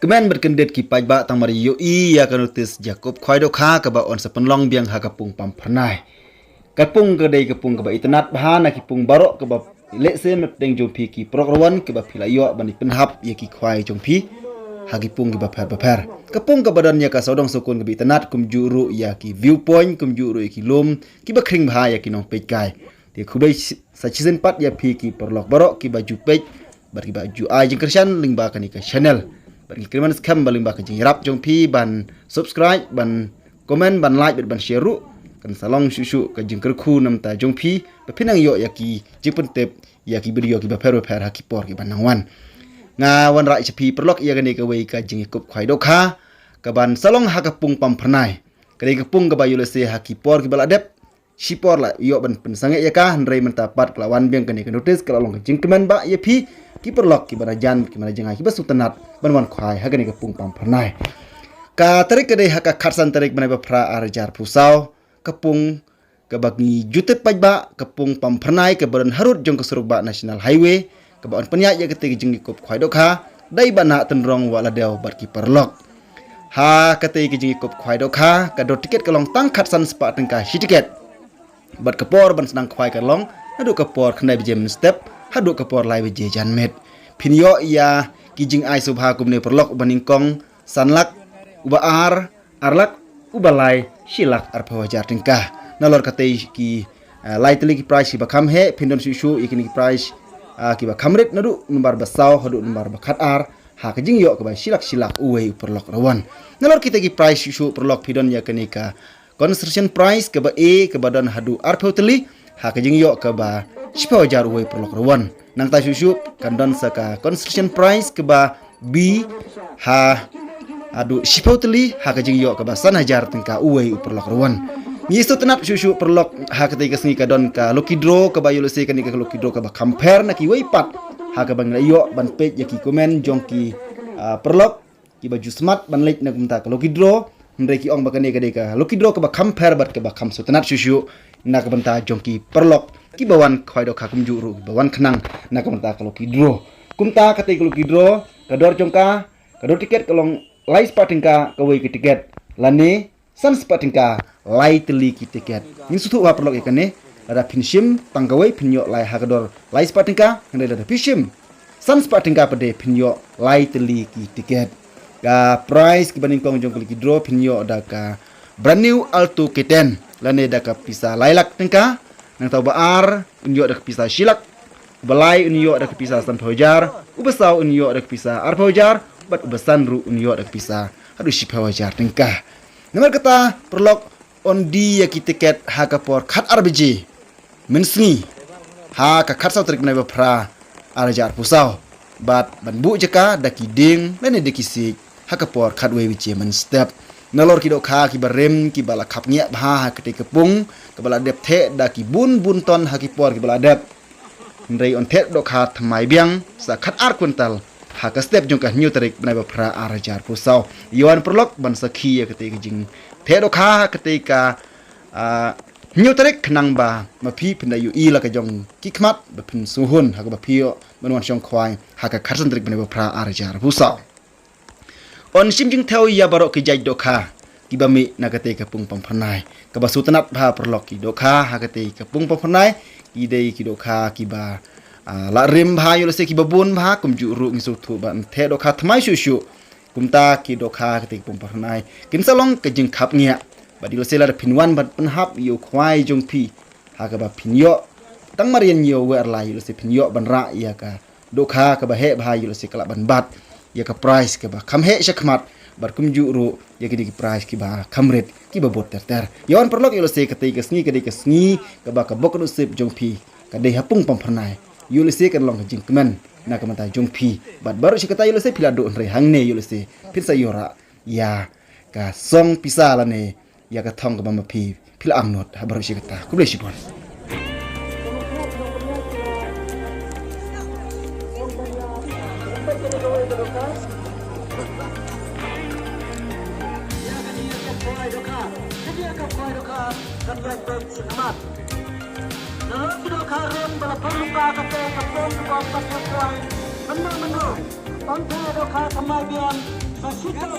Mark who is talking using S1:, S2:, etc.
S1: Kemen berkendet ki pajba tang mari yo I ya kanutis Jakob khoi do kha ka ba on sa penlong biang ha kapung pam pernai. Kapung ke dei kapung ke ba itnat bahana ki pung barok ke ba le se met deng jong pi ki prograwan ke ba phila yo ban penhap ye ki khoi jong pi hagi pung ke ba per. Kapung ke badan ya ka sodong sukun ke ba itnat kum juru ya ki viewpoint kum juru ki lom ki ba kring bha ya ki nong pej kai. Dia kubai sa season 4 ya pi ki perlok barok ki baju pej bar ki baju ai jeng kersan ling ba kan ka channel. Bagi kiriman skam baling ba ka jeng rap jong pi ban subscribe ban komen ban like ban share ru kan salong susu ka jeng kerku nam ta jong pi ba pinang yo ya ki jeng pentep ya ki video ki ba per ha ki por ki ban nangwan. Nga wan ra pi perlok ya gani ka wei ka jeng kup khwai do kha ka ban salong ha ka pung pam pernai. Ka ka pung ka ba yulese ha ki por ki bala dep Sipor lah yo ban pensange ya kah ndrei mentapat kelawan biang kene notis kalau long jingkemen ba ye pi ki perlok ki banajan ki mana jengai ki basutanat ban wan khai ha kene pung pam pernai ka tarik kede ha ka kharsan tarik banai ba pra arjar pusau kepung ke bagi jutet pajba kepung pam pernai ke badan harut jong ke surba national highway ke ba on penyak ya kete jing kop khai dokha dai bana tenrong wala deu bar ki perlok ha kete jing kop khai dokha ka do tiket kalong tang kharsan spa tengka si tiket bat kapor ban senang khwai kalong hadu kapor khnai bejem step hadu kapor lai beje janmet pinyo ia kijing ai subha kumne perlok baningkong sanlak uba arlak ubalai silak arpawajar tingkah nalor katei ki lai teli ki price ba kham he pindon susu ikini ki price ki ba khamrit nadu numbar basau hadu numbar bakhat ar ha kijing yo ka ba silak uwe perlok rawan nalor kita ki price susu perlok pindon ya kenika construction price ke ba A ke badan hadu arpoteli ha ke jing yo ke ba sipa jar uwe perlok rawan nang ta susu kandon saka construction price ke ba B ha adu sipoteli ha ke jing yo ke ba san hajar tengka uwe perlok rawan mi isto tenap susu perlok ha ke tiga sengi kadon ka lucky draw ke ba yulese kan ka lucky draw ke ba compare na ki wei pat ha ke bang yo ban page ya ki komen jong ki perlok ki baju smart ban lek na kumta ka lucky draw Ndreki ong bakane kade ka lucky draw ka ba compare bat ka ba kham sutanat susu na ka banta jongki perlok ki bawan khwai do ka kum juru bawan khnang na ka banta ka lucky draw kumta ka te lucky draw ka dor jongka ka do tiket kalong lai spotting ka wei ki tiket lane san spotting ka lai teli ki tiket ni sutu wa perlok ikane ada pinshim tangkawai pinyo lai ha ka dor lai spotting ka ngade ada pinshim san spotting ka pade pinyo lai teli ki tiket ka price kibanding kong jong klik draw pinyo da ka brand new Alto K10 lane da ka pisa lailak tengka nang tau baar unyo da ka pisa silak balai unyo da ka pisa san hojar ubasau unyo da ka pisa ar hojar bat ubasan ru unyo da ka pisa hadu shi hojar tengka nomor kata perlok on di ya ki tiket ha ka por khat rbj mensni ha ka khat sa trik na ba pra arjar pusau bat ban bu jeka da ki ding lane de ki sik hakapor khadwe wiche man step nalor ki do kha ki barem ki bala khap ngia bha ha kete kepung ke bala dep the da ki bun ton hakipor ki bala dep ndrei on the do kha thamai biang sa khat ar kuntal ha ka step jong ka new tarik banai ba phra arjar pusau yon perlok ban sakhi ya kete ki jing the do kha kete ka new tarik khnang ba ma phi pinda yu i la ka jong ki khmat ba phin suhun ha ka ba phio banwan chong khwai ha ka kharsan tarik banai ba phra arjar pusau on simjing theo ya barok ki jai dokha ki bami nakate ka pung pam phanai ka basutanat bha perlok ki dokha hakate ka pung pam phanai ki dei ki dokha ki ba la rim bha yulse ki babun bha kum ju ru ngisu thu ban the dokha thmai shu kumta ki dokha kate pung pam phanai kin salong ka jing khap ngia badi lo sela pinwan bat penhap yu khwai jong pi ha ka ba pinyo tang marian yo wer la yulse pinyo ban ra ya ka dokha ka ba he bha yulse kala ban bat ya ka price ke ba kham he shakmat bar kum ju ru ya ki price ki ba khamret ki ba bot ter yon perlok yolo se ka te ka sngi ka ba ka bok no sip jong pi ka de hapung pam phanai yolo se ka long jing kmen na ka mata jong pi bat baru shi ka ta yolo se pilado re hangne yolo se pinsa yora ya ka song pisa la ne ya ka thong ka ba ma pi pila angnot ha baru shi ka ta ku ble shi bon
S2: Kalau kita karam bala perluka kata kapon kapon kapon Benar-benar, bangsa doka kemajuan, sosial,